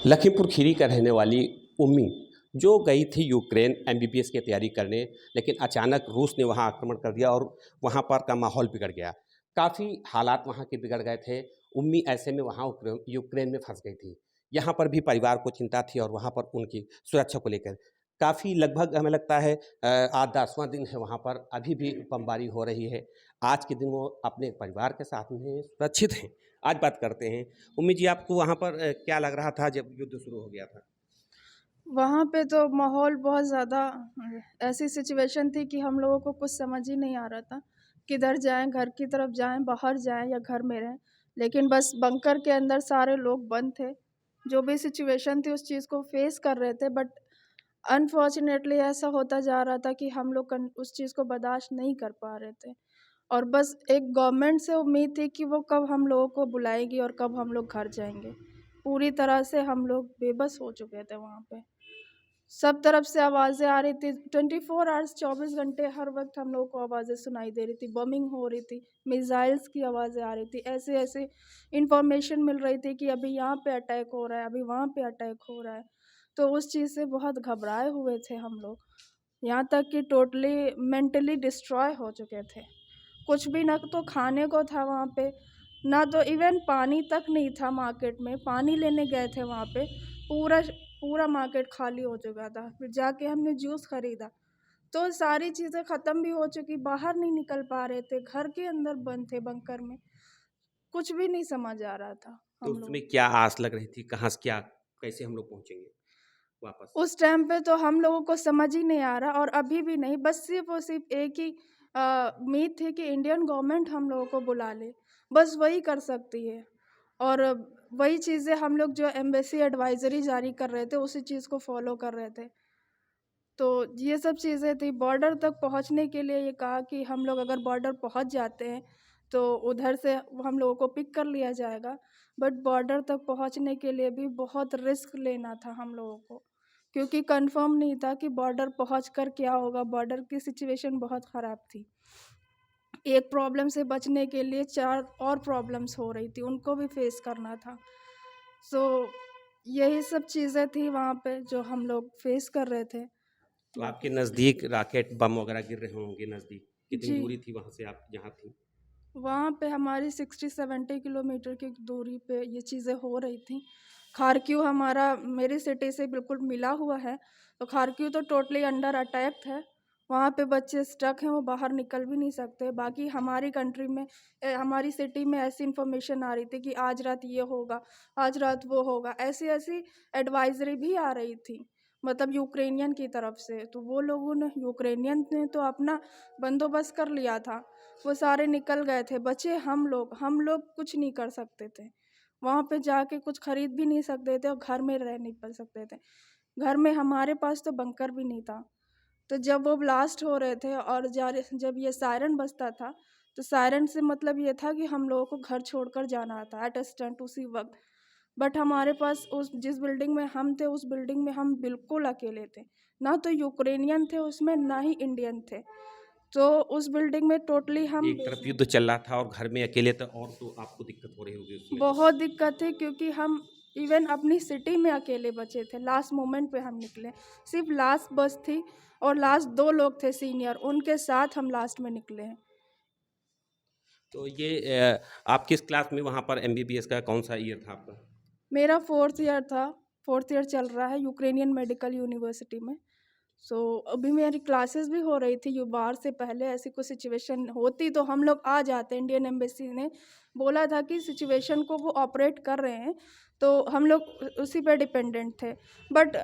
लखीमपुर खीरी का रहने वाली उम्मी जो गई थी यूक्रेन एमबीबीएस की तैयारी करने, लेकिन अचानक रूस ने वहां आक्रमण कर दिया और वहां पर का माहौल बिगड़ गया। काफ़ी हालात वहां के बिगड़ गए थे। उम्मी ऐसे में वहां यूक्रेन में फंस गई थी। यहाँ पर भी परिवार को चिंता थी और वहां पर उनकी सुरक्षा को लेकर काफ़ी, लगभग हमें लगता है 8-10वां दिन है वहां पर, अभी भी बमबारी हो रही है। आज के दिन वो अपने परिवार के साथ में सुरक्षित हैं। आज बात करते हैं। उम्मी जी, आपको वहाँ पर क्या लग रहा था जब युद्ध शुरू हो गया था? वहाँ पे तो माहौल बहुत ज़्यादा ऐसी सिचुएशन थी कि हम लोगों को कुछ समझ ही नहीं आ रहा था, किधर जाएँ, घर की तरफ जाएँ, बाहर जाएँ या घर में रहें। लेकिन बस बंकर के अंदर सारे लोग बंद थे। जो भी सिचुएशन थी उस चीज़ को फेस कर रहे थे, बट अनफॉर्चुनेटली ऐसा होता जा रहा था कि हम लोग उस चीज़ को बर्दाश्त नहीं कर पा रहे थे। और बस एक गवर्नमेंट से उम्मीद थी कि वो कब हम लोगों को बुलाएगी और कब हम लोग घर जाएँगे। पूरी तरह से हम लोग बेबस हो चुके थे वहाँ पे। सब तरफ से आवाज़ें आ रही थी, 24 आवर्स 24 घंटे हर वक़्त हम लोगों को आवाज़ें सुनाई दे रही थी, बमिंग हो रही थी, मिसाइल्स की आवाज़ें आ रही थी, ऐसे-ऐसे इन्फॉर्मेशन मिल रही थी कि अभी यहाँ पे अटैक हो रहा है, अभी वहाँ पे अटैक हो रहा है। तो उस चीज़ से बहुत घबराए हुए थे हम लोग, यहाँ तक कि टोटली मेंटली डिस्ट्रॉय हो चुके थे। कुछ भी ना तो खाने को था वहाँ पे, ना तो इवन पानी तक नहीं था मार्केट में। पानी लेने गए थे वहाँ पे, पूरा पूरा मार्केट खाली हो चुका था। फिर जाके हमने जूस खरीदा, तो सारी चीज़ें ख़त्म भी हो चुकी, बाहर नहीं निकल पा रहे थे, घर के अंदर बंद थे बंकर में। कुछ भी नहीं समझ आ रहा था तो हम उस लोगों समय को। क्या आस लग रही थी? कहाँ से क्या, कैसे हम लोग पहुँचेंगे वापस? उस टाइम पे तो हम लोगों को समझ ही नहीं आ रहा, और अभी भी नहीं, बस सिर्फ़ और सिर्फ़ एक ही उम्मीद थी कि इंडियन गवर्नमेंट हम लोगों को बुला ले, बस वही कर सकती है। और वही चीज़ें हम लोग जो एम्बेसी एडवाइज़री जारी कर रहे थे, उसी चीज़ को फ़ॉलो कर रहे थे। तो ये सब चीज़ें थी। बॉर्डर तक पहुँचने के लिए ये कहा कि हम लोग अगर बॉर्डर पहुँच जाते हैं, तो उधर से हम लोगों को पिक कर लिया जाएगा। बट बॉर्डर तक पहुँचने के लिए भी बहुत रिस्क लेना था हम लोगों को, क्योंकि कन्फ़र्म नहीं था कि बॉर्डर पहुँच कर क्या होगा। बॉर्डर की सिचुएशन बहुत ख़राब थी। एक प्रॉब्लम से बचने के लिए 4 और प्रॉब्लम्स हो रही थी, उनको भी फेस करना था। सो यही सब चीज़ें थी वहाँ पे जो हम लोग फेस कर रहे थे। तो आपके बाकी नज़दीक रॉकेट बम वगैरह गिर रहे होंगे नज़दीक। कितनी जी, दूरी थी वहाँ से आप जहाँ थीं? वहाँ पे हमारी 60-70 किलोमीटर की दूरी पे ये चीज़ें हो रही थी। खार्किव हमारा मेरी सिटी से बिल्कुल मिला हुआ है, तो खार्किव तो टोटली अंडर अटैक है। वहाँ पे बच्चे स्टक हैं, वो बाहर निकल भी नहीं सकते। बाकी हमारी कंट्री में हमारी सिटी में ऐसी इन्फॉर्मेशन आ रही थी कि आज रात ये होगा, आज रात वो होगा। ऐसी-ऐसी एडवाइज़री भी आ रही थी, मतलब यूक्रेनियन की तरफ से। तो वो लोगों ने यूक्रेनियन ने तो अपना बंदोबस्त कर लिया था। वो सारे निकल गए थे, बचे हम लोग कुछ नहीं कर सकते थे। वहाँ पे जाके कुछ खरीद भी नहीं सकते थे और घर में रह नहीं पा सकते थे। घर में हमारे पास तो बंकर भी नहीं था। तो जब वो ब्लास्ट हो रहे थे और जब ये सायरन बजता था, तो सायरन से मतलब ये था कि हम लोगों को घर छोड़कर जाना था एट इंस्टेंट उसी वक़्त। बट हमारे पास उस जिस बिल्डिंग में हम थे, उस बिल्डिंग में हम बिल्कुल अकेले थे। ना तो यूक्रेनियन थे उसमें, ना ही इंडियन थे। तो उस बिल्डिंग में टोटली हम एक तरफ युद्ध चल रहा था और घर में अकेले थे, और तो आपको दिक्कत हो रही होगी उसमें तो। बहुत दिक्कत थी, क्योंकि हम इवन अपनी सिटी में अकेले बचे थे। लास्ट मोमेंट पे हम निकले। सिर्फ़ लास्ट बस थी और लास्ट 2 लोग थे सीनियर, उनके साथ हम लास्ट में निकले हैं। तो ये आप किस क्लास में वहाँ पर एमबीबीएस का कौन-सा ईयर था आपका? मेरा 4th ईयर था, 4th ईयर चल रहा है यूक्रेनियन मेडिकल यूनिवर्सिटी में। सो अभी मेरी क्लासेस भी हो रही थी। बाहर से पहले ऐसी कोई सिचुएशन होती तो हम लोग आ जाते। इंडियन एम्बेसी ने बोला था कि सिचुएशन को वो ऑपरेट कर रहे हैं, तो हम लोग उसी पे डिपेंडेंट थे। बट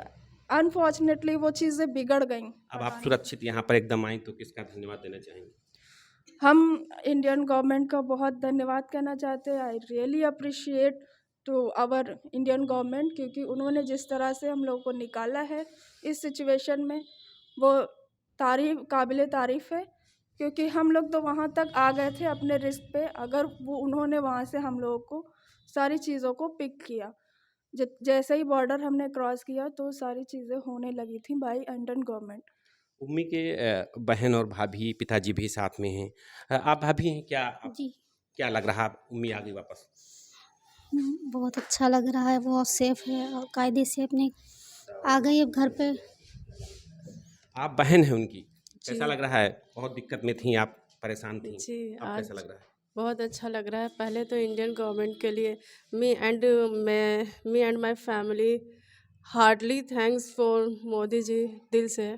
अनफॉर्चुनेटली वो चीज़ें बिगड़ गईं, अब आप पता नहीं। सुरक्षित यहाँ पर एकदम आईं, तो किसका धन्यवाद देना चाहेंगे? हम इंडियन गवर्नमेंट का बहुत धन्यवाद कहना चाहते हैं। I really appreciate to our Indian government, क्योंकि उन्होंने जिस तरह से हम लोगों को निकाला है इस सिचुएशन में, वो काबिले तारीफ़ है। क्योंकि हम लोग तो वहाँ तक आ गए थे अपने रिस्क पे, अगर वो उन्होंने वहाँ से हम लोगों को सारी चीज़ों को पिक किया। जैसे ही बॉर्डर हमने क्रॉस किया, तो सारी चीज़ें होने लगी थी बाय इंडियन गवर्नमेंट। उम्मी के बहन और भाभी, पिताजी भी साथ में हैं। आप भाभी हैं क्या? आप जी। क्या लग रहा, उम्मी आ गई वापस? बहुत अच्छा लग रहा है, बहुत सेफ है और कायदे से अपने आ गई अब घर पे। आप बहन हैं उनकी, कैसा जी। लग रहा है? बहुत दिक्कत में थी आप, परेशान थी, जी, अब कैसा आज लग रहा है? बहुत अच्छा लग रहा है। पहले तो इंडियन गवर्नमेंट के लिए me and my family hardly thanks for Modi ji, दिल से।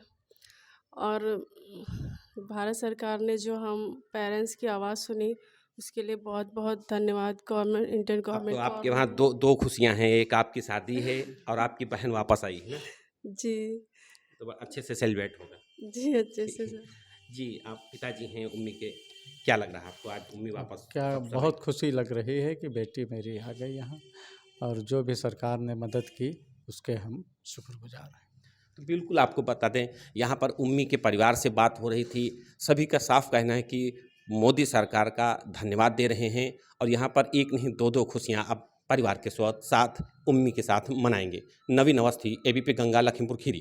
और भारत सरकार ने जो हम पेरेंट्स की आवाज़ सुनी, उसके लिए बहुत बहुत धन्यवाद गवर्नमेंट, इंडियन अब तो गवर्नमेंट को। आपके वहाँ दो खुशियाँ हैं, एक आपकी शादी है और आपकी बहन वापस आई है ना, जी तो अच्छे से सेलिब्रेट होगा। जी, अच्छे से सर। जी, आप पिताजी हैं उम्मी के, क्या लग रहा है आपको आज उम्मी वापस क्या सब सब बहुत खुशी लग रही है कि बेटी मेरी आ गई यहाँ, और जो भी सरकार ने मदद की उसके हम शुक्रगुजार हैं। तो बिल्कुल आपको बता दें, यहाँ पर उम्मी के परिवार से बात हो रही थी। सभी का साफ कहना है कि मोदी सरकार का धन्यवाद दे रहे हैं और यहाँ पर एक नहीं दो खुशियाँ अब परिवार के साथ उम्मी के साथ मनाएंगे। नवीन अवस्थी, एबीपी गंगा, लखीमपुर खीरी।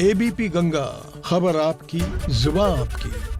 एबीपी गंगा, खबर आपकी, जुबान आपकी।